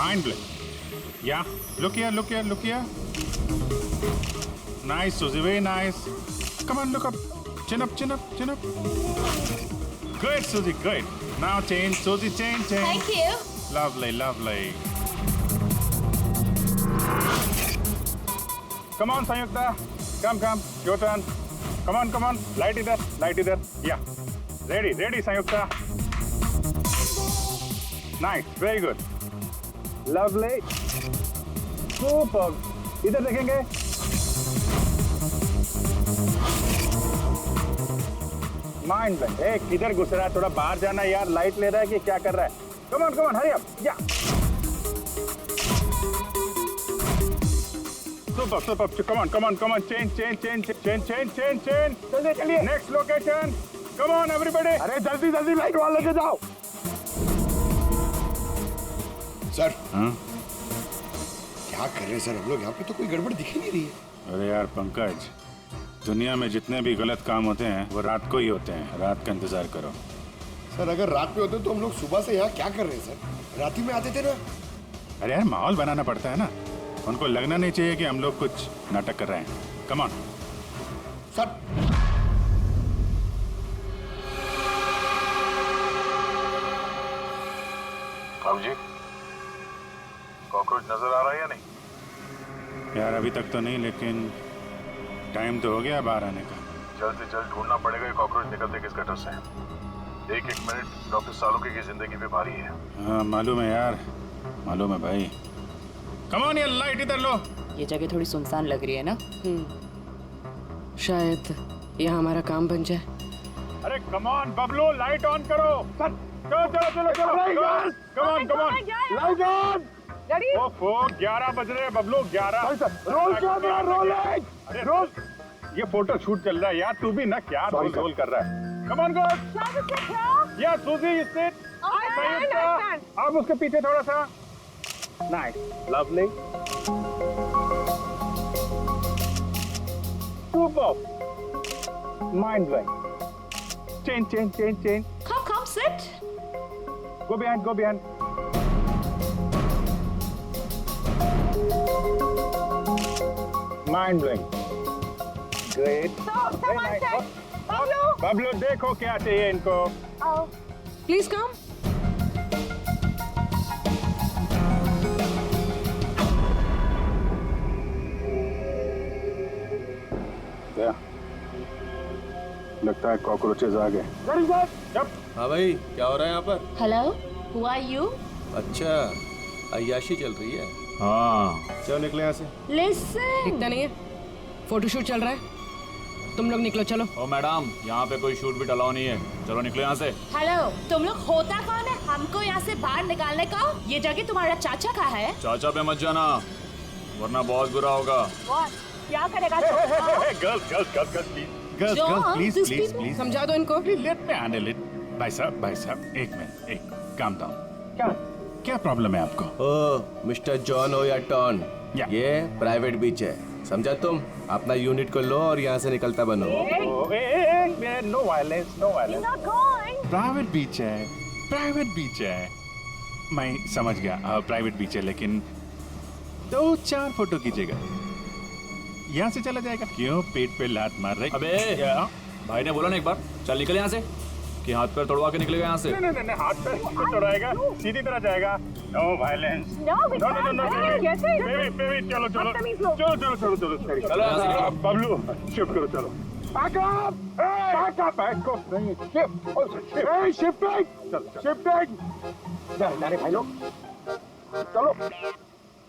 Mind blowing. Yeah, look here, look here, look here. Nice, Susie, very nice. Come on, look up. Chin up, chin up, chin up. Good, Susie, good. Now change, Susie, change, change. Thank you. Lovely, lovely. Come on, Sanyukta. Come, come. Your turn. Come on, come on. Light either, light either. Yeah. Ready, ready, Sanyukta. Nice, very good. Lovely. Super. इधर देखेंगे. Mind blowing. ए, किधर घुस रहा है? थोड़ा बाहर जाना यार. लाइट ले रहा है कि क्या कर रहा है? Come on, come on, hurry up. Yeah. Super, super. Come on, come on, come on. Change, change, change, change, change, change, change. चलिए, चलिए. Next location. Come on, everybody. अरे जल्दी, जल्दी लाइट वाले लेके जाओ. सर हाँ? क्या कर रहे हैं सर हम लोग यहाँ पे? तो कोई गड़बड़ दिख ही नहीं रही है। अरे यार पंकज, दुनिया में जितने भी गलत काम होते हैं वो रात को ही होते हैं. रात का इंतजार करो. सर अगर रात में होते तो हम लोग सुबह से यहाँ क्या कर रहे हैं सर? रात ही में आते थे ना. अरे यार माहौल बनाना पड़ता है ना. उनको लगना नहीं चाहिए कि हम लोग कुछ नाटक कर रहे हैं. Come on. सर अब जी कॉकरोच नजर आ रहा है या नहीं? यार अभी तक तो नहीं, लेकिन टाइम तो हो गया बाहर आने का. जल्द से जल्द ढूंढना पड़ेगा ये कॉकरोच निकलते किस गटर से. एक एक मिनट डॉक्टर सालुंके की जिंदगी भी भारी है. हाँ मालूम है यार, मालूम है भाई. कम ऑन, ये लाइट इधर लो. ये जगह थोड़ी सुनसान लग रही है ना. शायद यहाँ हमारा काम बन जाए. अरे come on Bablu, light on करो. चलो चलो चलो चलो. Come on come on. Light on. ओफो 11 बज रहे हैं बबलू. 11. Roll camera rolling. अरे रोल. ये फोटो शूट चल रहा है यार. तू भी ना क्या रोल कर रहा है. Come on go. या सूजी सिट. आप उसके पीछे थोड़ा सा. Nice, lovely. Super. Mind blowing. Change change change change. Come, sit. Go behind, go behind. Mind blowing. Great. Very nice. Bablu देखो क्या चाहिए इनको. Please come. लगता है कॉकरोचेस आ गए. हाँ भाई, क्या हो रहा है यहाँ पर? Hello. Who are you? अच्छा, अय्याशी चल रही है. हाँ. चलो निकले यहाँ से. Listen. दिखता नहीं है. फोटोशूट चल रहा है. तुम लोग निकलो. चलो. ओ मैडम, यहाँ पे कोई शूट भी अलाउ नहीं है. चलो निकलो यहाँ से. हेलो, तुम लोग होता कौन है हमको यहाँ से बाहर निकालने का? ये जगह तुम्हारा चाचा का है. चाचा पे मत जाना, वरना बहुत बुरा होगा. क्या करेगा? Girls, please. John, please these please people- please. समझा दो इनको. Let me handle it. भाई साहब, एक मिनट, एक काम डाउन. क्या प्रॉब्लम है आपको? ओ मिस्टर जॉन हो या टॉन, या। ये प्राइवेट बीच है. समझा तुम? अपना यूनिट को लो और यहाँ से निकलता बनो. No violence, no violence. Private beach है. मैं समझ गया, प्राइवेट बीच है, लेकिन 2-4 फोटो कीजिएगा. यहाँ से चला जाएगा. क्यों पेट पे लात मार रहे? अबे भाई ने बोला ना एक बार, चल निकल यहाँ से, कि हाथ पैर तोड़वा के निकलेगा यहाँ से. नहीं, हाथ पैर तोड़ाएगा, सीधी तरह जाएगा. No violence. नो. बेबी चलो. चलो यहाँ से निकलो. बबलू शिफ्ट करो. चलो. Back up! नहीं. Shifting! अरे भाई लोग, चलो.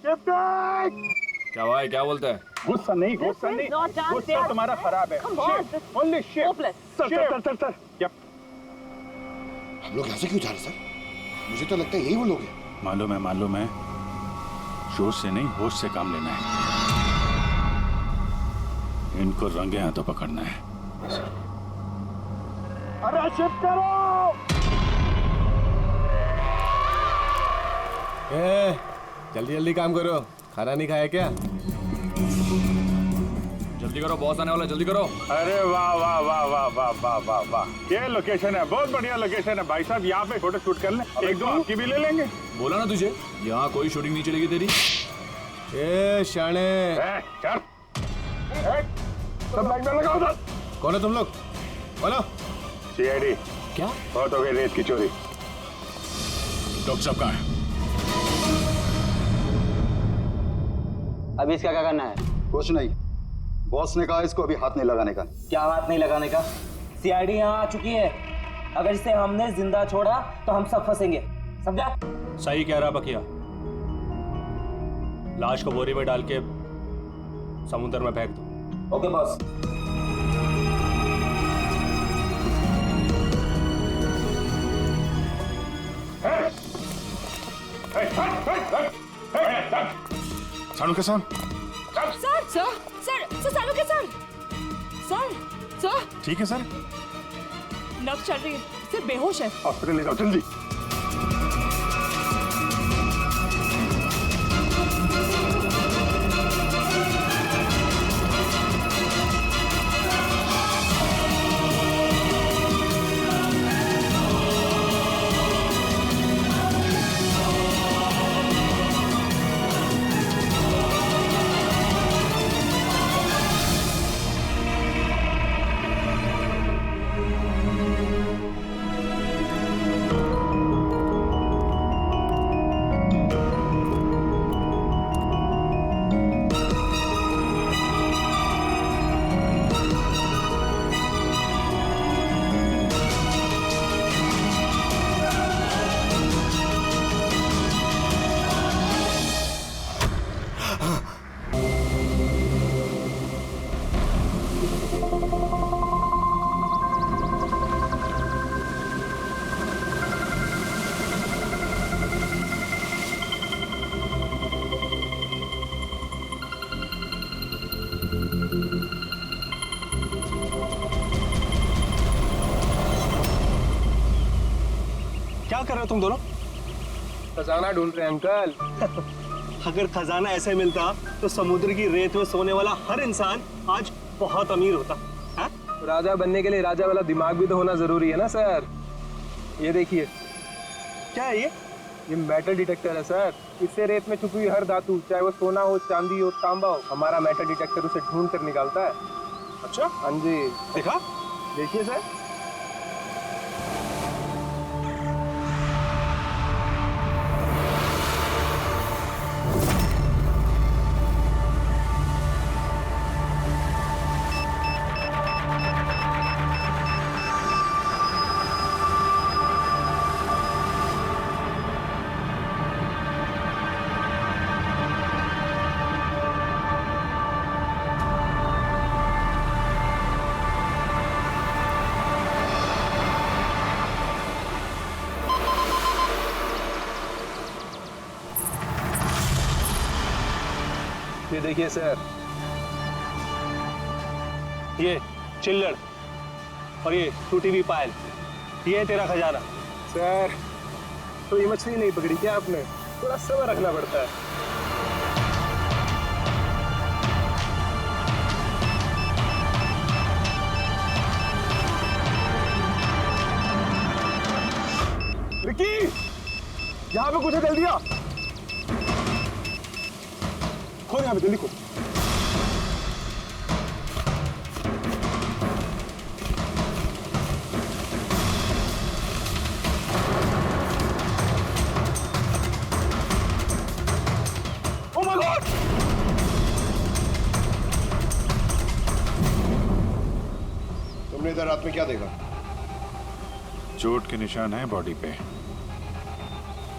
Shifting! क्या भाई, क्या बोलता है? गुस्सा नहीं. गुस्सा तुम्हारा खराब है. Only shift. सर. Yep. हम लोग यहाँ से क्यों जा रहे हैं सर? मुझे तो लगता है यही वो लोग हैं. मालूम है. जोश से नहीं, होश से काम लेना है. इनको रंगे हाथों पकड़ना है. अरे शिफ्ट करो. जल्दी काम करो. खाना नहीं खाया क्या? जल्दी करो, बॉस आने वाला है, जल्दी करो। अरे वाह वाह वाह वाह वाह वाह वाह वाह, ये लोकेशन है, बहुत बढ़िया लोकेशन है भाई साहब। यहाँ पे फोटो शूट कर लें, एक दो आपकी भी ले लेंगे। बोला ना तुझे, यहाँ कोई शूटिंग नहीं चलेगी तेरी। ए शाणे, चल सब लाइन में लगाओ उधर। कौन है तुम लोग? बोलो। सीआईडी। क्या? बहुत हो गई रेत की चोरी। डॉक्टर साहब कहाँ है? अभी इसका क्या करना है? कुछ नहीं, बॉस ने कहा इसको अभी हाथ नहीं लगाने का। क्या हाथ नहीं लगाने का? सीआईडी यहाँ आ चुकी है, अगर इसे हमने जिंदा छोड़ा तो हम सब फंसेंगे, समझा? सही कह रहा बकिया, लाश को बोरी में डाल के समुद्र में फेंक दो। Okay boss. सानू के साथ सर सर सर सर सालू के सर सर सर ठीक है सर। नब्ज चल रही है, सिर्फ बेहोश है। हॉस्पिटल ले जाओ जल्दी। क्या कर रहे हो तुम दोनों? खजाना ढूंढ रहे हैं अंकल। अगर खजाना ऐसे मिलता तो समुद्र की रेत में सोने वाला हर इंसान आज बहुत अमीर होता है? राजा बनने के लिए राजा वाला दिमाग भी तो होना जरूरी है ना सर। ये देखिए, क्या है ये? ये मेटल डिटेक्टर है सर। इससे रेत में छुपी हुई हर धातु, चाहे वो सोना हो, चांदी हो, तांबा हो, हमारा मेटल डिटेक्टर उसे ढूंढ कर निकालता है। अच्छा, हाँ जी, देखा? देखिए सर। ये देखिए सर, ये चिल्लड़ और ये टूटी हुई पायल, ये है तेरा खजाना। सर तो ये मछली नहीं पकड़ी क्या आपने? थोड़ा सब्र रखना पड़ता है। विक्की, यहाँ पे कुछ है, जल्दी आ। खोल यहाँ पे, जल्दी खोल। Oh my God! तुमने इधर रात में क्या देखा? चोट के निशान है बॉडी पे,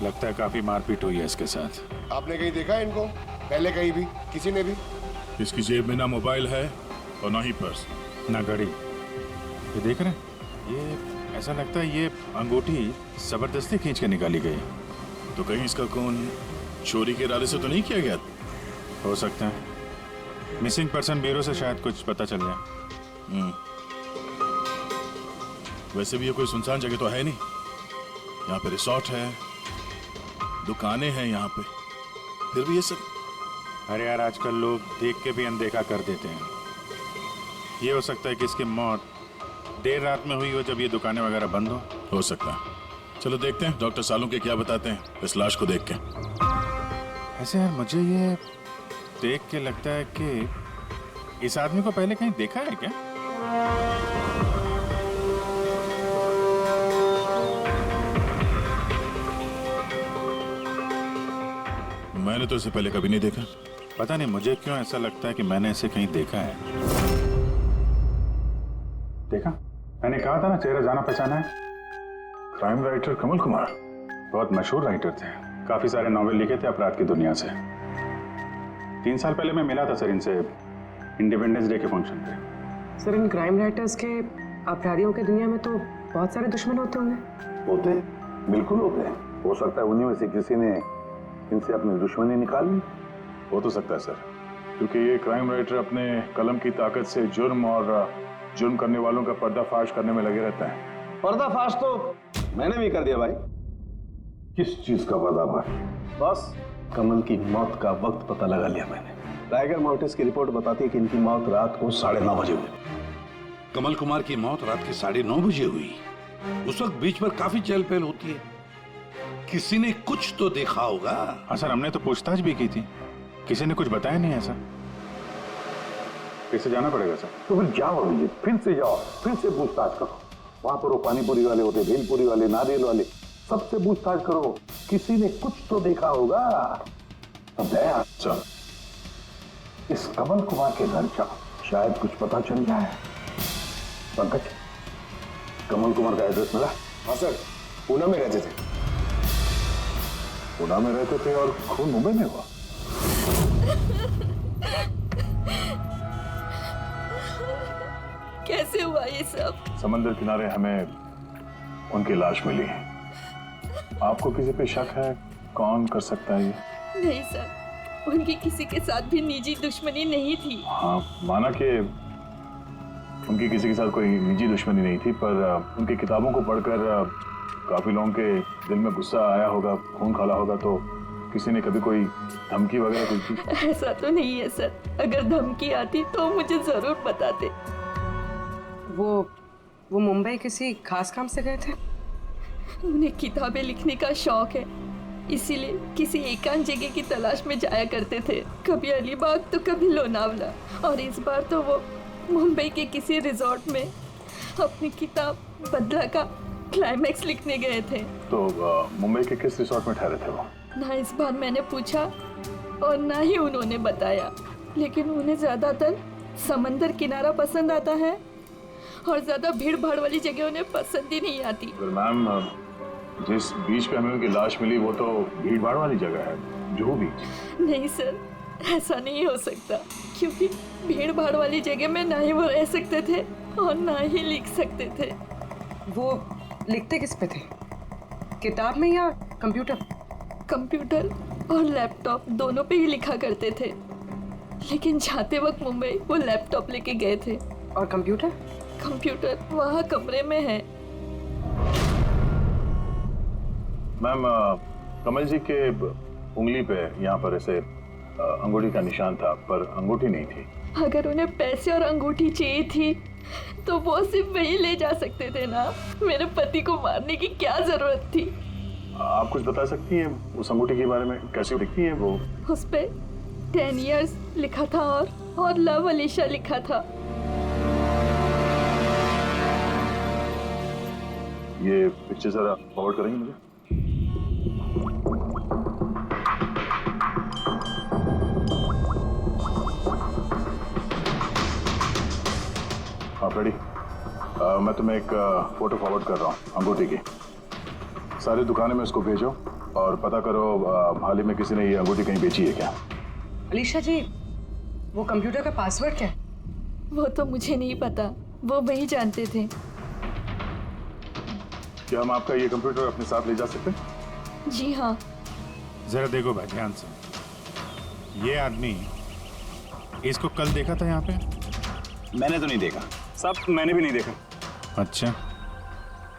लगता है काफी मारपीट हुई है इसके साथ। आपने कहीं देखा है इनको पहले? कहीं भी किसी ने भी? इसकी जेब में ना मोबाइल है और ना ही पर्स, ना घड़ी। ये देख रहे हैं, ये ऐसा लगता है ये अंगूठी जबरदस्ती खींच के निकाली गई। तो कहीं इसका खून चोरी के इरादे से तो नहीं किया गया? हो सकता है। मिसिंग पर्सन ब्यूरो से शायद कुछ पता चल जाए। वैसे भी ये कोई सुनसान जगह तो है नहीं। यहाँ पे रिसोर्ट है, दुकानें हैं यहाँ पे, फिर भी ये सब। अरे यार, आजकल लोग देख के भी अनदेखा कर देते हैं। ये हो सकता है कि इसकी मौत देर रात में हुई हो, जब ये दुकानें वगैरह बंद हो सकता है। चलो देखते हैं डॉक्टर सालुंके क्या बताते हैं इस लाश को देख के। ऐसे यार मुझे ये देख के लगता है कि इस आदमी को पहले कहीं देखा है क्या? मैंने तो इसे पहले कभी नहीं देखा। पता नहीं मुझे क्यों ऐसा लगता है कि मैंने इसे कहीं देखा है। देखा, मैंने कहा था ना चेहरा जाना पहचाना है। क्राइम राइटर कमल कुमार बहुत मशहूर राइटर थे, काफी सारे नॉवेल लिखे थे अपराध की दुनिया से। 3 साल पहले मैं मिला था सर इनसे इंडिपेंडेंस डे के फंक्शन पे। सर इन क्राइम राइटर्स के अपराधियों की दुनिया में तो बहुत सारे दुश्मन होते होंगे। होते हैं, बिल्कुल होते हैं। हो सकता है उन्हीं में से किसी ने इनसे अपनी दुश्मनी निकाल ली। हो तो सकता है सर, क्योंकि ये क्राइम राइटर अपने कलम की ताकत से जुर्म और जुर्म करने वालों का पर्दाफाश करने में लगे रहते हैं। पर्दाफाश तो मैंने भी कर दिया भाई। किस चीज का पर्दाफाश? बस कमल की मौत का वक्त पता लगा लिया मैंने। टाइगर मोर्टिस की रिपोर्ट बताती है कि इनकी मौत रात को 9:30 बजे हुई। कमल कुमार की मौत रात के 9:30 बजे हुई। उस वक्त बीच पर काफी चहल पहल होती है। किसी ने कुछ तो देखा होगा। हाँ सर, हमने तो पूछताछ भी की थी, किसी ने कुछ बताया नहीं ऐसा। फिर से जाना पड़ेगा सर। तो फिर जाओ अभिजीत, फिर से जाओ, फिर से पूछताछ करो। वहां पर वो पानीपुरी वाले होते, भेलपुरी वाले, नारियल वाले, सबसे पूछताछ करो। किसी ने कुछ तो देखा होगा। अब दया सर, इस कमल कुमार के घर जाओ, शायद कुछ पता चल जाए। पंकज, कमल कुमार का एड्रेस मिला? हाँ सर, पूना में रहते थे। पूना में रहते थे और खून मुंबई में हुआ। कैसे हुआ ये सब? समंदर किनारे हमें उनकी लाश मिली है। आपको किसी पे शक है? कौन कर सकता है ये? नहीं सर, उनकी किसी के साथ भी निजी दुश्मनी नहीं थी। हाँ, माना कि उनकी किसी के साथ कोई निजी दुश्मनी नहीं थी, पर उनकी किताबों को पढ़कर काफी लोगों के दिल में गुस्सा आया होगा, खून खौला होगा, तो किसी ने कभी कोई धमकी वगैरह कुछ दी? ऐसा तो नहीं है सर, अगर धमकी आती तो मुझे जरूर बताते। वो मुंबई किसी खास काम से गए थे? उन्हें किताबें लिखने का शौक है, इसीलिए किसी एकांत जगह की तलाश में जाया करते थे। कभी अलीबाग तो कभी लोनावला, और इस बार तो वो मुंबई के किसी रिजॉर्ट में अपनी किताब बदला का क्लाइमैक्स लिखने गए थे। तो मुंबई के किस रिसोर्ट में ठहरे थे वो? ना इस बार मैंने पूछा और ना ही उन्होंने बताया, लेकिन उन्हें ज्यादातर समंदर किनारा पसंद आता है और ज्यादा भीड़ भाड़ वाली जगह उन्हें पसंद ही नहीं आती। मैम, जिस बीच पे हमें उनकी लाश मिली वो तो भीड़ भाड़ वाली जगह है, जुहू बीच। नहीं सर, ऐसा नहीं हो सकता, क्योंकि भीड़ भाड़ वाली जगह में ना ही वो रह सकते थे और ना ही लिख सकते थे। वो लिखते किस पे थे? किताब में या कंप्यूटर? कंप्यूटर और लैपटॉप दोनों पे ही लिखा करते थे, लेकिन जाते वक्त मुंबई वो लैपटॉप लेके गए थे। और कंप्यूटर? कंप्यूटर वहाँ कमरे में है। मैम, कमल जी के उंगली पे यहाँ पर ऐसे अंगूठी का निशान था, पर अंगूठी नहीं थी। अगर उन्हें पैसे और अंगूठी चाहिए थी तो वो सिर्फ वही ले जा सकते थे ना। मेरे पति को मारने की क्या जरूरत थी? आप कुछ बता सकती हैं उस अंगूठी के बारे में? कैसी दिखती है वो? उस पे 10 years लिखा था और लव अलीशा लिखा था। ये पिक्चर जरा फॉरवर्ड करेंगे मुझे? आप रेडी? मैं तुम्हें एक फोटो फॉरवर्ड कर रहा हूँ अंगूठी की। सारी दुकानों में इसको भेजो और पता करो हाल ही में किसी ने ये अंगूठी कहीं बेची है क्या। अलीशा जी, वो कंप्यूटर का पासवर्ड क्या है? वो तो मुझे नहीं पता, वो वही जानते थे। क्या हम आपका ये कंप्यूटर अपने साथ ले जा सकते हैं? जी हाँ। जरा देखो भाई ध्यान से, ये आदमी, इसको कल देखा था यहाँ पे? मैंने तो नहीं देखा सब, मैंने भी नहीं देखा। अच्छा,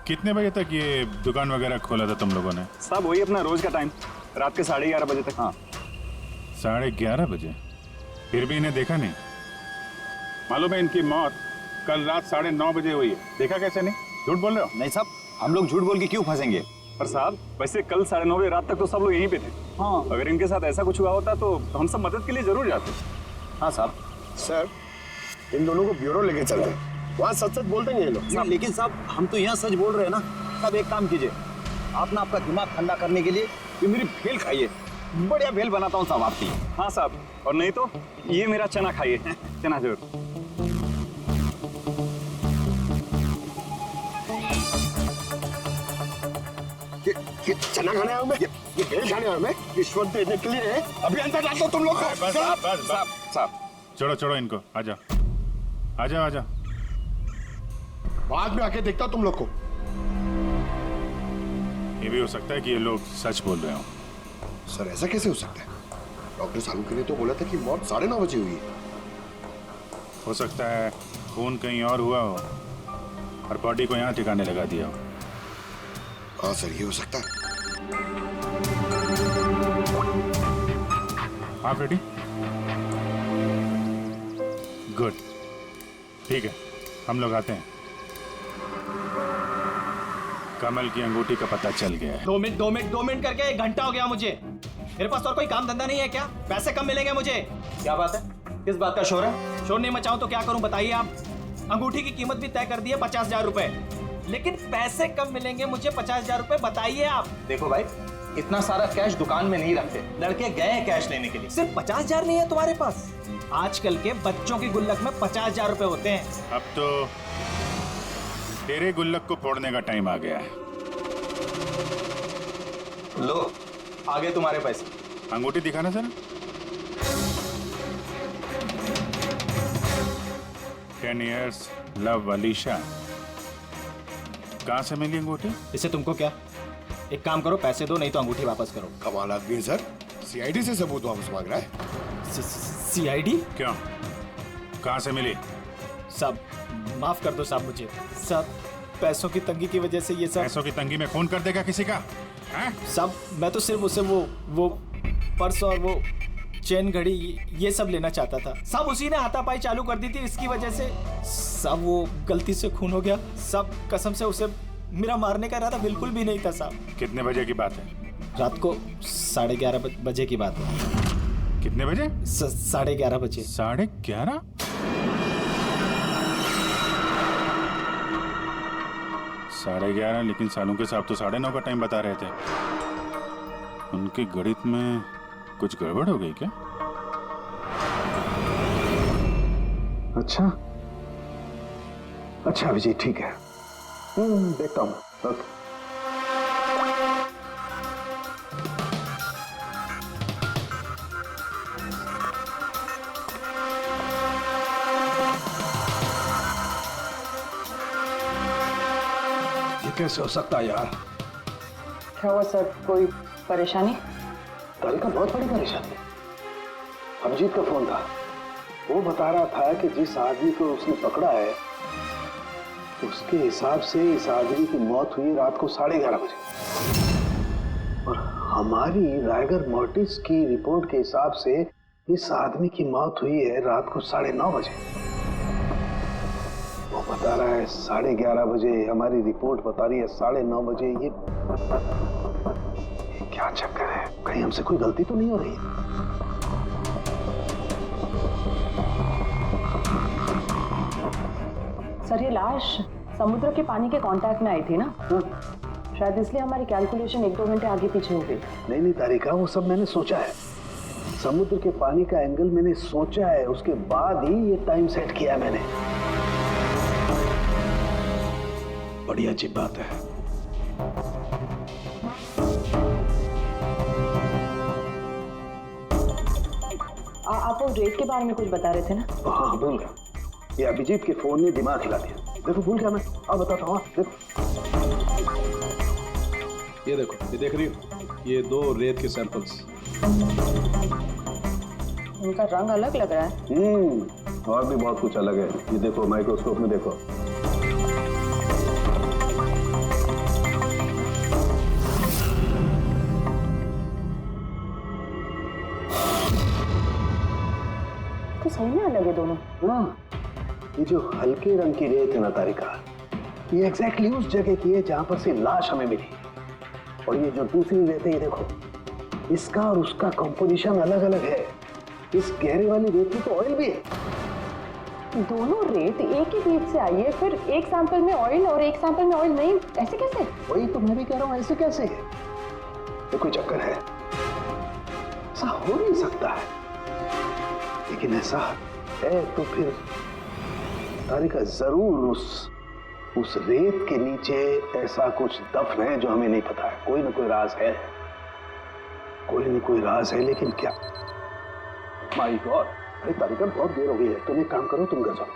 कितने बजे तक ये दुकान वगैरह खोला था तुम लोगों ने? सब वही अपना रोज का टाइम, रात के 11:30 बजे तक। हाँ, 11:30 बजे? फिर भी इन्हें देखा नहीं? मालूम है इनकी मौत कल रात 9:30 बजे हुई है। देखा कैसे नहीं? झूठ बोल रहे हो? नहीं साहब, हम लोग झूठ बोल के क्यों फंसेंगे? पर साहब वैसे कल 9:30 बजे रात तक तो सब लोग यहीं पे थे। हाँ। अगर इनके साथ ऐसा कुछ हुआ होता तो हम सब मदद के लिए जरूर जाते। हाँ साहब। सर, इन दोनों को ब्यूरो लेके चलते हैं। वहाँ सच सच बोल देंगे ये लोग। नहीं, लेकिन साहब हम तो यहाँ सच बोल रहे हैं ना। साहब एक काम कीजिए, आप ना आपका दिमाग ठंडा करने के लिए ये मेरी भेल खाइए। बढ़िया भेल बनाता हूँ साहब आपकी। हाँ साहब, और नहीं तो ये मेरा चना खाइए। चना जरूर। ये चना खाने आया मैं, ये भेल खाने आया मैं, रिश्वत देने के लिए अभी अंदर डाल दो तुम लोग को। बस साहब, छोड़ो इनको। आजा। बाद में आके देखता हूँ तुम लोग को। ये भी हो सकता है कि ये लोग सच बोल रहे हो। सर ऐसा कैसे हो सकता है? डॉक्टर सालुंके ने तो बोला था कि मौत 9:30 बजे हुई है। हो सकता है खून कहीं और हुआ हो और बॉडी को यहाँ ठिकाने लगा दिया हो। हाँ सर, ये हो सकता है। आप रेडी? गुड, ठीक है, हम लोग आते हैं। कमल की अंगूठी का पता चल गया है। 2 मिनट करके 1 घंटा हो गया मुझे। मेरे पास और कोई काम धंधा नहीं है क्या? पैसे कम मिलेंगे मुझे। क्या बात है? किस बात का शोर है? शोर नहीं मचाऊं तो क्या करूं बताइए आप? अंगूठी की कीमत भी तय कर दी है 50,000 रुपए, लेकिन पैसे कम मिलेंगे मुझे 50,000 रुपए, बताइए आप। देखो भाई, इतना सारा कैश दुकान में नहीं रखते, लड़के गए हैं कैश लेने के लिए। सिर्फ 50,000 नहीं है तुम्हारे पास? आजकल के बच्चों की गुल्लक में 50,000 रुपए होते हैं। अब तो तेरे गुल्लक को फोड़ने का टाइम आ गया है। लो, आगे तुम्हारे पैसे। अंगूठी दिखाना सर। 10 years love Alisha. कहाँ से मिली अंगूठी? इससे तुमको क्या? एक काम करो, पैसे दो, नहीं तो अंगूठी वापस करो। कमाल आदमी है सर, सीआईडी से सबूत वापस मांग रहा है। सीआईडी? क्यों? कहाँ से मिली? साहब माफ कर दो साहब मुझे। साहब पैसों की तंगी की वजह से ये सब। पैसों की तंगी में खून कर देगा किसी का? साहब मैं तो सिर्फ उसे वो पर्स और वो चेन घड़ी ये सब लेना चाहता था। साहब उसी ने हाथापाई चालू कर दी थी, इसकी वजह से साहब वो गलती से खून हो गया। साहब कसम से उसे मेरा मारने का इरादा बिल्कुल भी नहीं था साहब। कितने बजे की बात है? रात को 11:30 बजे की बात है। कितने बजे? 11:30 बजे। 11:30? 11:30, लेकिन सालुंके साहब तो 9:30 का टाइम बता रहे थे। उनके गणित में कुछ गड़बड़ हो गई क्या? अच्छा विजय, ठीक है, देखता हूँ। ओके। ये कैसे हो सकता है यार? क्या हुआ सर, कोई परेशानी? तारिका बहुत बड़ी परेशानी है। अभिजीत का फोन था, वो बता रहा था कि जिस आदमी को उसने पकड़ा है उसके हिसाब से इस आदमी की मौत हुई रात को 11:30 बजे, और हमारी रायगर मोर्टिस की रिपोर्ट के हिसाब से इस आदमी की मौत हुई है रात को 9:30 बजे। वो बता रहा है 11:30 बजे, हमारी रिपोर्ट बता रही है 9:30 बजे। ये क्या चक्कर है? कहीं हमसे कोई गलती तो नहीं हो रही? सर ये लाश समुद्र के पानी के कांटेक्ट में आई थी ना, शायद इसलिए हमारी कैलकुलेशन 1-2 घंटे आगे पीछे हो गई। नहीं तारिका, वो सब मैंने सोचा है। समुद्र के पानी का एंगल मैंने सोचा है, उसके बाद ही ये टाइम सेट किया मैंने। बड़ी अजीब बात है। आप वो रेट के बारे में कुछ बता रहे थे ना? हाँ भूल गया, ये अभिजीत के फोन ने दिमाग हिला दिया। देखो भूल गया मैं, अब बताता हूँ। देखो ये देखो, ये देख रही हो, ये 2 रेत के सैंपल्स। उनका रंग अलग लग रहा है। और भी बहुत कुछ अलग है। ये देखो, माइक्रोस्कोप में देखो। तो सही में अलग है दोनों। ये जो हल्के रंग की रेत है ना तारिका, ये एग्जैक्टली उस जगह की है जहां पर से लाश हमें मिली। और ये जो दूसरी रेत है, ये देखो, इसका और उसका कंपोजिशन अलग अलग है। इस गहरे वाली रेत में तो ऑयल भी है। दोनों रेत एक ही बीज से आई है, फिर एक सैंपल में ऑयल और एक सैंपल में ऑयल नहीं, ऐसे कैसे? वही तो मैं भी कह रहा हूं, ऐसे कैसे? ये कोई चक्कर है? ऐसा हो नहीं सकता है। लेकिन ऐसा है तो फिर तारिका जरूर उस रेत के नीचे ऐसा कुछ दफन है जो हमें नहीं पता है। कोई ना कोई राज है, कोई ना कोई राज है, लेकिन क्या? माय गॉड, अरे तारिका बहुत देर हो गई है, तुम एक काम करो, तुम घर जाओ।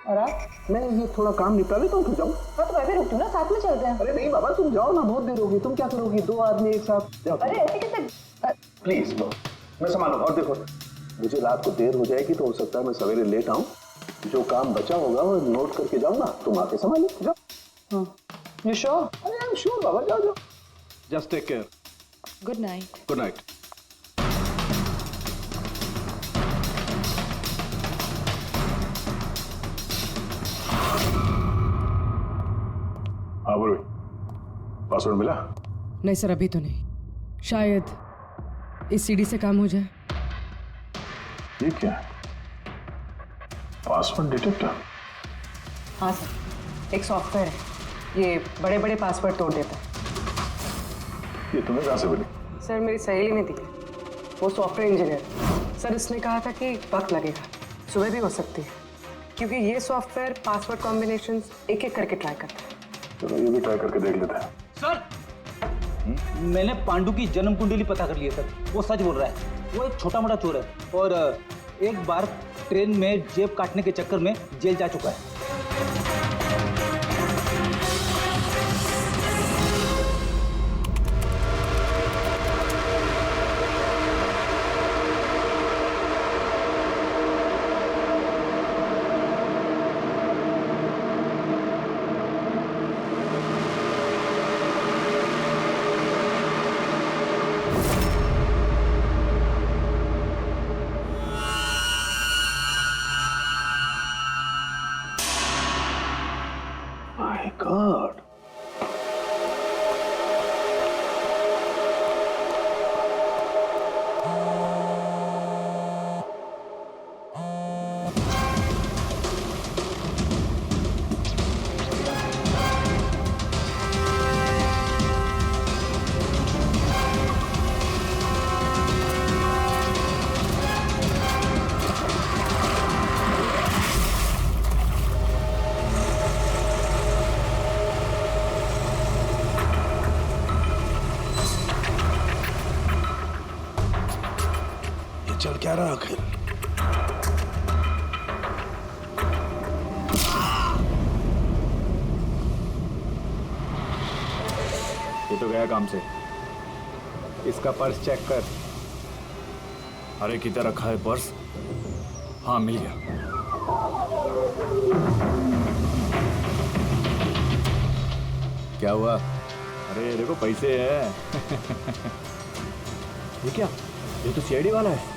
और आप? मैं ये थोड़ा काम निपटा लेता हूँ, फिर जाऊँ। हाँ तो मैं भी रुकती हूँ ना, साथ में चलते हैं। अरे नहीं बाबा, तुम जाओ ना, बहुत देर होगी। तुम क्या करोगी? दो आदमी एक साथ जाओ। अरे ऐसे कैसे? प्लीज लो, मैं संभालूंगा। और देखो, मुझे रात को देर हो जाएगी तो हो सकता है मैं सवेरे लेट आऊँ। जो काम बचा होगा वो नोट करके जाऊंगा, तुम आके संभालो। जाओ। You sure? अरे आई एम श्योर बाबा, जाओ जाओ। Just take care. Good night. Good night. हाँ बोलो, पासवर्ड मिला? नहीं सर, अभी तो नहीं। शायद इस सीडी से काम हो जाए। ये क्या है? Password detector? हाँ सर, एक सॉफ्टवेयर है, ये बड़े बड़े पासवर्ड तोड़ देता है। ये तुम्हें कहाँ से मिली? सर मेरी सहेली ने दी, वो सॉफ्टवेयर इंजीनियर। सर इसने कहा था कि वक्त लगेगा, सुबह भी हो सकती है, क्योंकि ये सॉफ्टवेयर पासवर्ड कॉम्बिनेशंस एक एक करके ट्राई करता है। चलो ये भी ट्राई करके देख लेते हैं। सर मैंने पांडु की जन्म कुंडली पता कर ली है सर, वो सच बोल रहा है। वो एक छोटा मोटा चोर है और एक बार ट्रेन में जेब काटने के चक्कर में जेल जा चुका है। माय गॉड, चल क्या रहा आखिर? ये तो गया काम से। इसका पर्स चेक कर। अरे किधर रखा है पर्स? हाँ मिल गया। क्या हुआ? अरे देखो पैसे है। ये क्या? ये तो सीआईडी वाला है।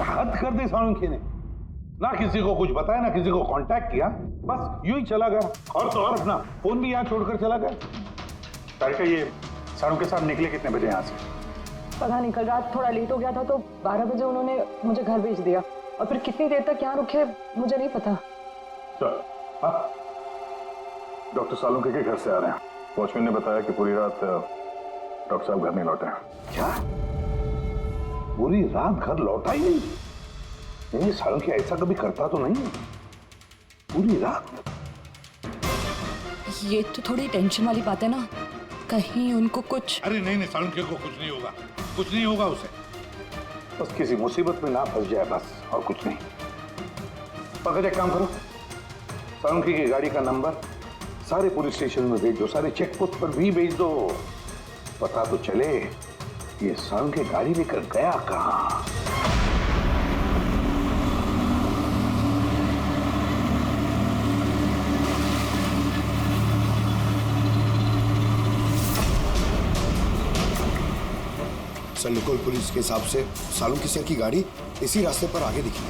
हद कर दी सालुंखी ने, ना किसी को कुछ बताया, ना किसी को कांटेक्ट किया, बस यूं ही चला गया। और तो और अपना फोन भी यहाँ छोड़कर चला गया। तारिका, ये सारू के साथ निकले कितने बजे यहाँ से? पता नहीं, कल रात थोड़ा लेट हो गया था तो 12 बजे उन्होंने मुझे घर भेज दिया, और फिर कितनी देर तक यहाँ रुके मुझे नहीं पता। चल, हाँ, डॉक्टर सालुंके के घर से आ रहे हैं। वॉचमैन ने बताया कि पूरी रात डॉक्टर साहब घर नहीं लौटे हैं। क्या? पूरी रात घर लौटा ही नहीं? नहीं, सालुंके ऐसा कभी करता तो नहीं। पूरी रात? ये तो थोड़ी टेंशन वाली बात है ना, कहीं उनको कुछ। अरे नहीं नहीं, सालुंके को कुछ नहीं होगा, कुछ नहीं होगा उसे। बस किसी मुसीबत में ना फंस जाए, बस, और कुछ नहीं। पकड़, एक काम करो, सालुंके की गाड़ी का नंबर सारे पुलिस स्टेशन में भेज दो, सारे चेक पोस्ट पर भी भेज दो। पता तो चले ये सालुंके गाड़ी लेकर गया कहाँ। सर निकोल पुलिस के हिसाब से सालुंकी सर की गाड़ी इसी रास्ते पर आगे दिखी।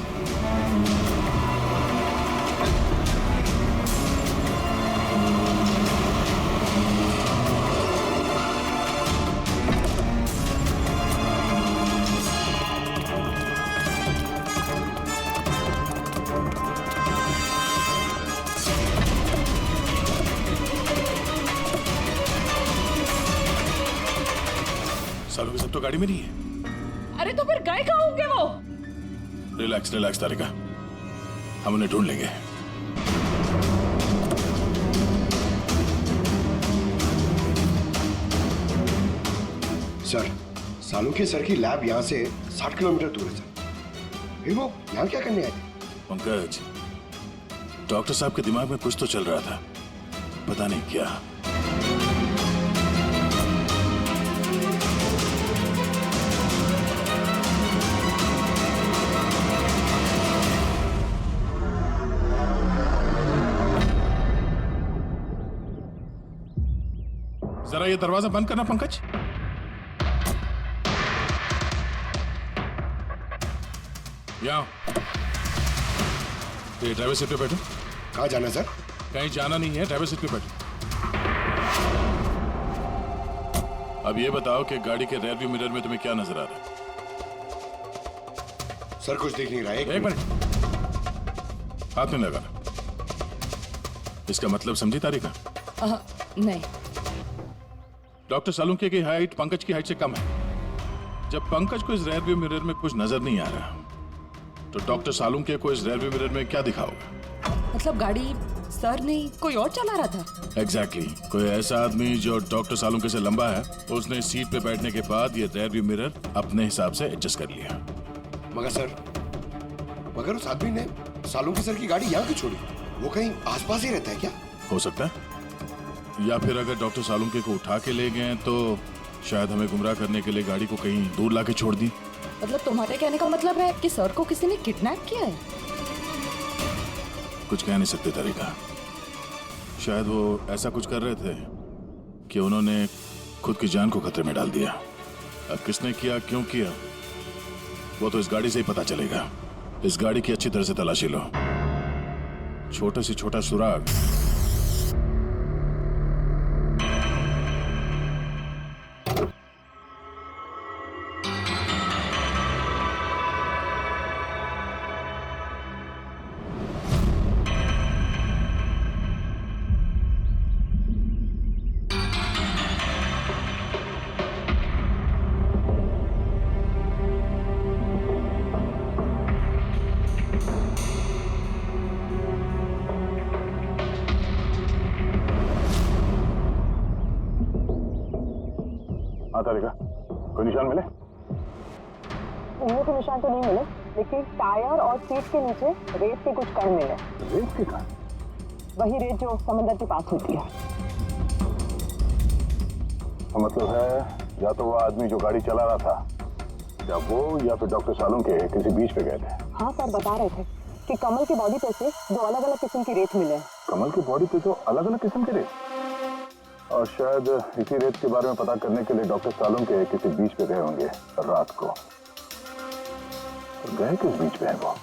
सालुंकी सब तो गाड़ी में नहीं है। अरे तो फिर गए कहाँ होंगे वो? रिलैक्स रिलैक्स तारिका, हम उन्हें ढूंढ लेंगे। सर सालुंकी सर की लैब यहाँ से 60 किलोमीटर दूर है सर। फिर वो यहाँ क्या करने आए थे? पंकज, डॉक्टर साहब के दिमाग में कुछ तो चल रहा था, पता नहीं क्या। जरा ये दरवाजा बंद करना पंकज। यहाँ ये ड्राइवर सीट पे बैठो। कहाँ जाना है सर? कहीं जाना नहीं है, ड्राइवर सीट पे बैठो। अब ये बताओ कि गाड़ी के रेयर व्यू मिरर में तुम्हें क्या नजर आ रहा है? सर कुछ दिख नहीं रहा है। एक मिनट, हाथ में लगा। इसका मतलब समझी तारिका? नहीं। डॉक्टर सालुंकी की हाइट पंकज की हाइट से कम है। जब पंकज को इस रेयर व्यू मिरर में कुछ नजर नहीं आ रहा, तो डॉक्टर सालुंकी को इस रेयर व्यू मिरर में क्या दिखा होगा? मतलब गाड़ी सर नहीं कोई और चला रहा था? एग्जैक्टली। कोई ऐसा आदमी जो डॉक्टर सालुंकी से लंबा है, उसने सीट पे बैठने के बाद ये रेयर व्यू मिरर अपने हिसाब से एडजस्ट कर लिया। मगर उस आदमी ने सालुंकी सर की गाड़ी यहाँ क्यों छोड़ी? वो कहीं आसपास ही रहता है क्या? हो सकता है, या फिर अगर डॉक्टर सालुंकी को उठा के ले गए तो शायद हमें गुमराह करने के लिए गाड़ी को कहीं दूर लाके छोड़ दी। मतलब तुम्हारे कहने का मतलब है कि सर को किसी ने किडनैप किया है? कुछ कह नहीं सकते तारिका। शायद वो ऐसा कुछ कर रहे थे कि उन्होंने खुद की जान को खतरे में डाल दिया। अब किसने किया, क्यों किया, वो तो इस गाड़ी से ही पता चलेगा। इस गाड़ी की अच्छी तरह से तलाशी लो। छोटे से छोटा सुराग तारिका, कोई निशान मिले? उंगलियों के निशान तो नहीं मिले, लेकिन टायर और सीट के नीचे रेत के कुछ कण मिले। रेत के कण? वही रेत जो समंदर के पास होती है। तो मतलब है या तो वो आदमी जो गाड़ी चला रहा था, या वो या फिर डॉक्टर सालुंकी किसी बीच पे गए थे। हाँ सर, बता रहे थे कि कमल की बॉडी पे से दो अलग अलग किस्म की रेत मिले। कमल की बॉडी पे तो अलग अलग किस्म के रेत, और शायद इसी रेत के बारे में पता करने के लिए डॉक्टर सालुंकी किसी बीच पे गए होंगे रात को। तो गए किस बीच पे है वो?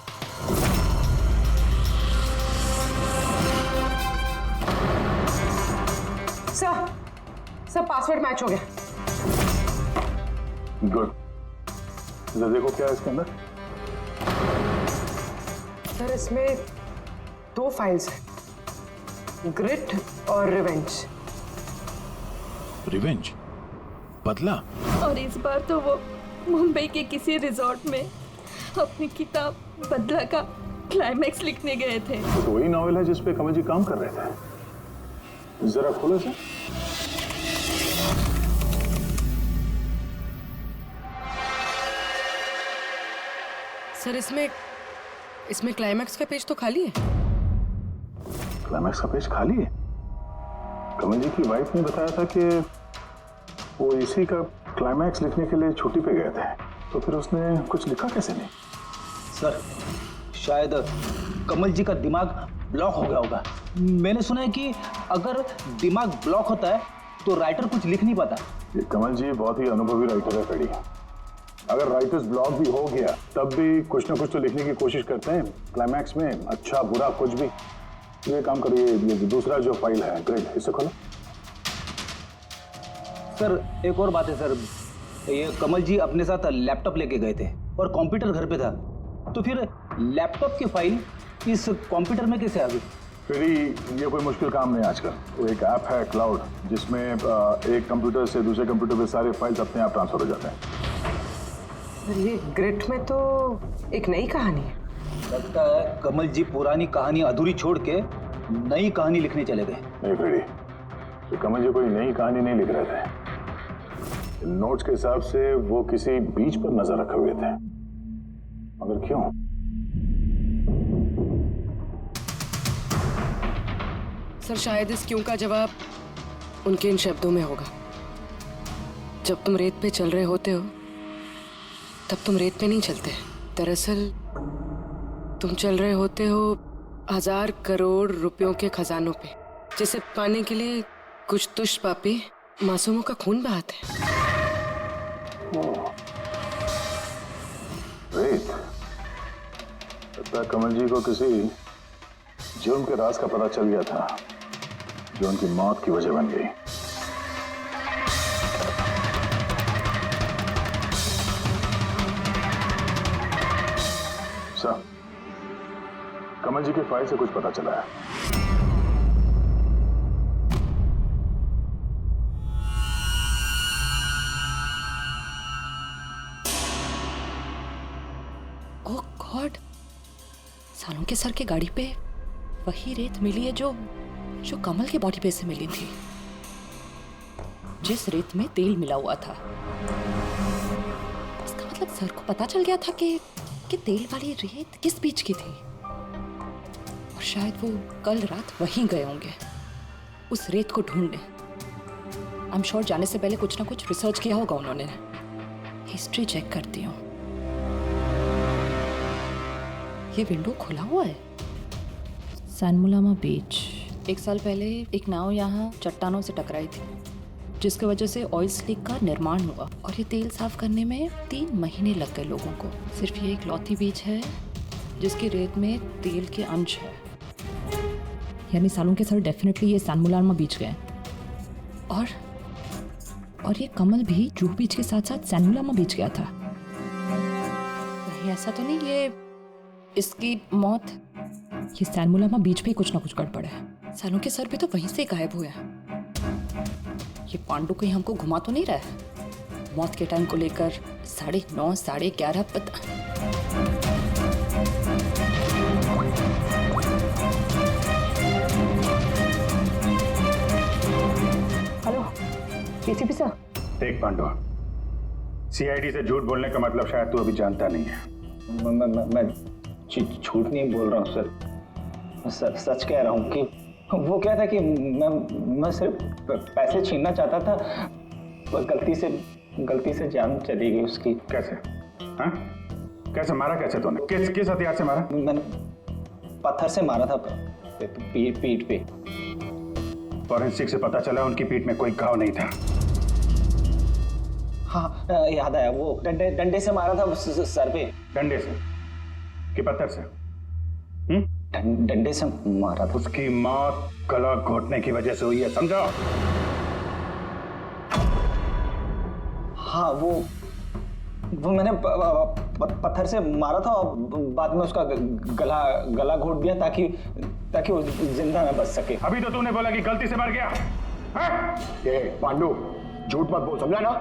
सर पासवर्ड मैच हो गया। गुड। जरा देखो क्या है इसके अंदर। सर इसमें 2 फाइल्स हैं, ग्रिट और रिवेंज। रिवेंज? बदला? और इस बार तो वो मुंबई के किसी रिजॉर्ट में अपनी किताब बदला का क्लाइमैक्स लिखने गए थे। तो वही नॉवेल है जिसपे कमल जी काम कर रहे थे। जरा खोलो से। सर इसमें क्लाइमैक्स का पेज तो खाली है। क्लाइमैक्स का पेज खाली है? कमल जी की वाइफ ने बताया था कि वो इसी का क्लाइमैक्स लिखने के लिए छुट्टी पे गए थे, तो फिर उसने कुछ लिखा कैसे नहीं? सर शायद कमल जी का दिमाग ब्लॉक हो गया होगा। मैंने सुना है कि अगर दिमाग ब्लॉक होता है तो राइटर कुछ लिख नहीं पाता। ये कमल जी बहुत ही अनुभवी राइटर है पेड़ी। अगर राइटर्स ब्लॉक भी हो गया तब भी कुछ ना कुछ तो लिखने की कोशिश करते हैं क्लाइमैक्स में, अच्छा बुरा कुछ भी। ये काम करिए, ये दूसरा जो फाइल है ग्रेड, इसे खोलो। सर एक और बात है सर, ये कमल जी अपने साथ लैपटॉप लेके गए थे और कंप्यूटर घर पे था, तो फिर लैपटॉप की फाइल इस कंप्यूटर में कैसे आ गई? फिर ये कोई मुश्किल काम नहीं आजकल। वो एक ऐप है क्लाउड, जिसमें एक कंप्यूटर से दूसरे कंप्यूटर पे सारे फाइल्स अपने आप ट्रांसफर हो जाते हैं। ये ग्रिट में तो एक नई कहानी है। लगता है कमल जी पुरानी कहानी अधूरी छोड़ के नई कहानी लिखने चले गए। नहीं फ्रेडी, तो कमल जी कोई नई कहानी नहीं लिख रहे थे। नोट्स के हिसाब से वो किसी बीच पर नजर रखे हुए थे, मगर क्यों? सर शायद इस क्यों का जवाब उनके इन शब्दों में होगा। जब तुम रेत पे चल रहे होते हो तब तुम रेत पे नहीं चलते, दरअसल तुम चल रहे होते हो 1000 करोड़ रुपयों के खजानों पे, जिसे पाने के लिए कुछ दुष्ट पापी मासूमों का खून बहाते हैं। रेत, लगता है कमल जी को किसी जुर्म के राज का पता चल गया था, जो उनकी मौत की वजह बन गई। सर, कमल जी के फाइल से कुछ पता चला है। ओह गॉड, सालों के सर के गाड़ी पे वही रेत मिली है जो कमल के बॉडी पे से मिली थी, जिस रेत में तेल मिला हुआ था। इसका मतलब सर को पता चल गया था कि तेल वाली रेत किस बीच की थी, और शायद वो कल रात वहीं गए होंगे उस रेत को ढूंढने। आई एम श्योर जाने से पहले कुछ ना कुछ रिसर्च किया होगा उन्होंने। हिस्ट्री चेक करती हूँ। ये विंडो खुला हुआ है। सैनमुलामा बीच, 1 साल पहले एक नाव यहाँ चट्टानों से टकराई थी, जिसकी वजह से ऑयल स्लिक का निर्माण हुआ, और ये तेल साफ करने में 3 महीने लग गए लोगों को। सिर्फ ये एक लौती बीच है जिसकी रेत में तेल के अंश है। यानी सालों के सर डेफिनेटली ये सैनमुलामा बीच गए, और ये कमल भी जूहू बीच के साथ साथ सैनमुलामा बीच गया था। नहीं ऐसा तो नहीं ये इसकी मौत, ये सैनमुलामा बीच पे कुछ ना कुछ गड़बड़ है। सालों के सर भी तो वहीं से गायब हुए हैं। ये पांडु कहीं हमको घुमा तो नहीं रहा है मौत के टाइम को लेकर? 9:30 11:30 पता। Hello ACP sir. देख पांडु, सीआईडी से झूठ बोलने का मतलब शायद तू अभी जानता नहीं है। मैं झूठ नहीं बोल रहा हूँ सर, सच कह रहा हूँ कि वो क्या था कि मैं सिर्फ पैसे छीनना चाहता था, पर गलती से जान चली गई उसकी। कैसे? हाँ? कैसे मारा? कैसे तूने? किस हथियार से मारा? मैंने पत्थर से मारा था पीठ पे। फॉरेंसिक से पता चला उनकी पीठ में कोई घाव नहीं था। हाँ याद आया, वो डंडे से मारा था सर पे। डंडे से कि पत्थर से? डंडे से मारा था। उसकी मौत गला घोटने की वजह से हुई है, समझो? हाँ वो मैंने पत्थर से मारा था और बाद में उसका गला घोट दिया ताकि वो जिंदा न बच सके। अभी तो तूने बोला कि गलती से मर गया। ये पांडु झूठ मत बोल, समझा ना?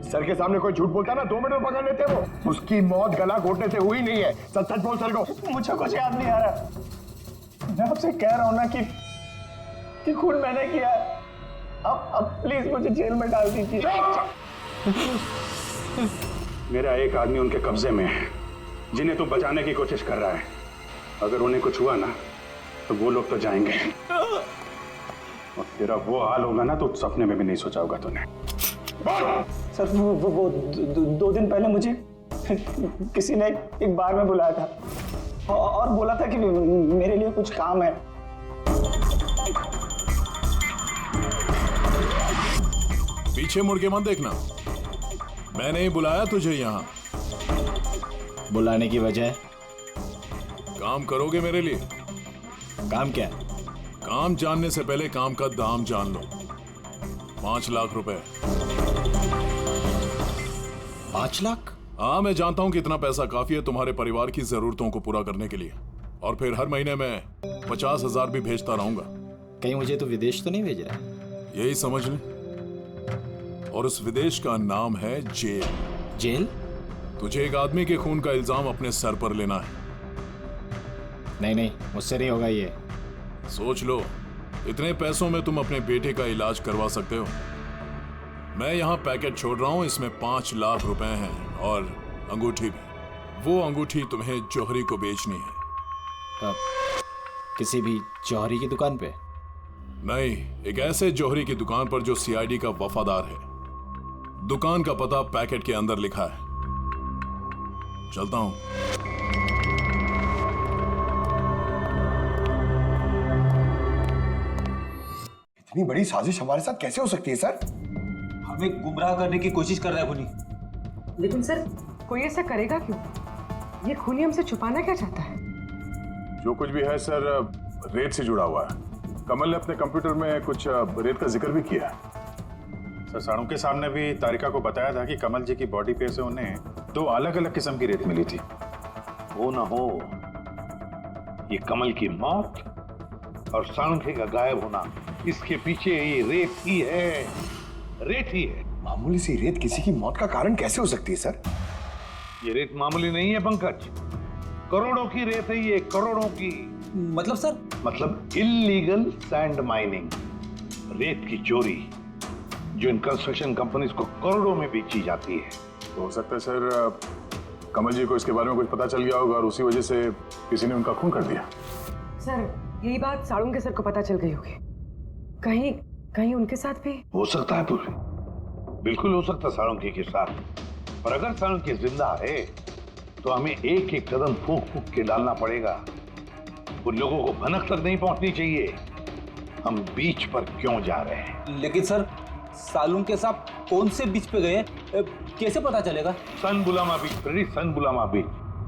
सर के सामने कोई झूठ बोलता ना 2 मिनट में पकड़ लेते वो। उसकी मौत गला घोटने से हुई नहीं है। सच सच बोल सर को। मुझे कुछ याद नहीं आ रहा। मैं आपसे कह रहा हूँ ना कि खून मैंने किया। अब प्लीज मुझे जेल में डाल दीजिए। मेरा एक आदमी उनके कब्जे में है, जिन्हें तू बचाने की कोशिश कर रहा है। अगर उन्हें कुछ हुआ ना तो वो लोग तो जाएंगे, और तेरा वो हाल होगा ना तो सपने में भी नहीं सोचा होगा तूने। सर वो 2 दिन पहले मुझे किसी ने एक बार में बुलाया था और बोला था कि मेरे लिए कुछ काम है। पीछे मुड़ के मत देखना, मैंने ही बुलाया तुझे यहाँ। बुलाने की वजह? काम करोगे मेरे लिए? काम क्या? काम जानने से पहले काम का दाम जान लो। 5 लाख रुपए। 5 लाख? हाँ, मैं जानता हूं कि इतना पैसा काफी है तुम्हारे परिवार की जरूरतों को पूरा करने के लिए, और फिर हर महीने मैं 50,000 भी भेजता रहूंगा। कहीं मुझे तो विदेश तो नहीं भेज रहा? यही समझ ले। और उस विदेश का नाम है जेल। जेल? तुझे एक आदमी के खून का इल्जाम अपने सर पर लेना है। नहीं, मुझसे नहीं होगा ये। सोच लो, इतने पैसों में तुम अपने बेटे का इलाज करवा सकते हो। मैं यहाँ पैकेट छोड़ रहा हूँ, इसमें 5 लाख रुपए हैं और अंगूठी भी। वो अंगूठी तुम्हें जौहरी को बेचनी है। किसी भी जौहरी की दुकान पे? नहीं, एक ऐसे जौहरी की दुकान पर जो सीआईडी का वफादार है। दुकान का पता पैकेट के अंदर लिखा है। चलता हूं। इतनी बड़ी साजिश हमारे साथ कैसे हो सकती है सर? हमें गुमराह करने की कोशिश कर रहा है खूनी। लेकिन सर, कोई ऐसा करेगा क्यों? ये खूनी हमसे छुपाना क्या चाहता है? जो कुछ भी है सर, रेत से जुड़ा हुआ है। कमल ने अपने कंप्यूटर में कुछ रेत का जिक्र भी किया है। सर, साड़ू के सामने भी तारिका को बताया था कि कमल जी की बॉडी पे से उन्हें 2 अलग अलग किस्म की रेत मिली थी। हो ना हो, ये कमल की मौत और साळुंखे का गायब होना, इसके पीछे ये रेत ही है। रेत ही है। मामूली सी रेत किसी की मौत का कारण कैसे हो सकती है सर? ये रेत मामूली नहीं है पंकज, करोड़ों की रेत है ये, करोड़ों की। मतलब सर? मतलब इल्लीगल सैंड माइनिंग, रेत की चोरी, जो इन कंस्ट्रक्शन कंपनीज को करोड़ों में बेची जाती है। तो हो सकता है सर कमल जी को इसके बारे में कुछ पता चल गया होगा और उसी वजह से किसी ने उनका खून कर दिया। सर, यही बात साळुंखे सर को पता चल गई होगी। कहीं उनके साथ भी हो सकता है पूरी, बिल्कुल हो सकता है साळुंखे के साथ। पर अगर साळुंखे जिंदा है तो हमें एक एक कदम फूंक फूंक के डालना पड़ेगा। उन लोगों को भनक तक नहीं पहुंचनी चाहिए हम बीच पर क्यों जा रहे हैं। लेकिन सर, साळुंखे साहब कौन से बीच पे गए, कैसे पता चलेगा? सन बुलामा बीच, सन बुलामा बीच।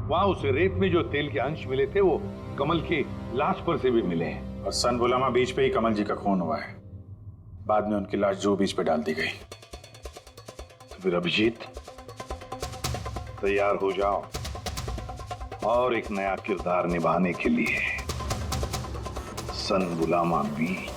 वहां उस रेत में जो तेल के अंश मिले थे वो कमल के लाश पर से भी मिले हैं। और सन बुलामा बीच पे ही कमल जी का खून हुआ है। बाद में उनकी लाश जो बीच पे डाल दी गई। तो फिर अभिजीत, तैयार हो जाओ और एक नया किरदार निभाने के लिए सन बुलामा बीच।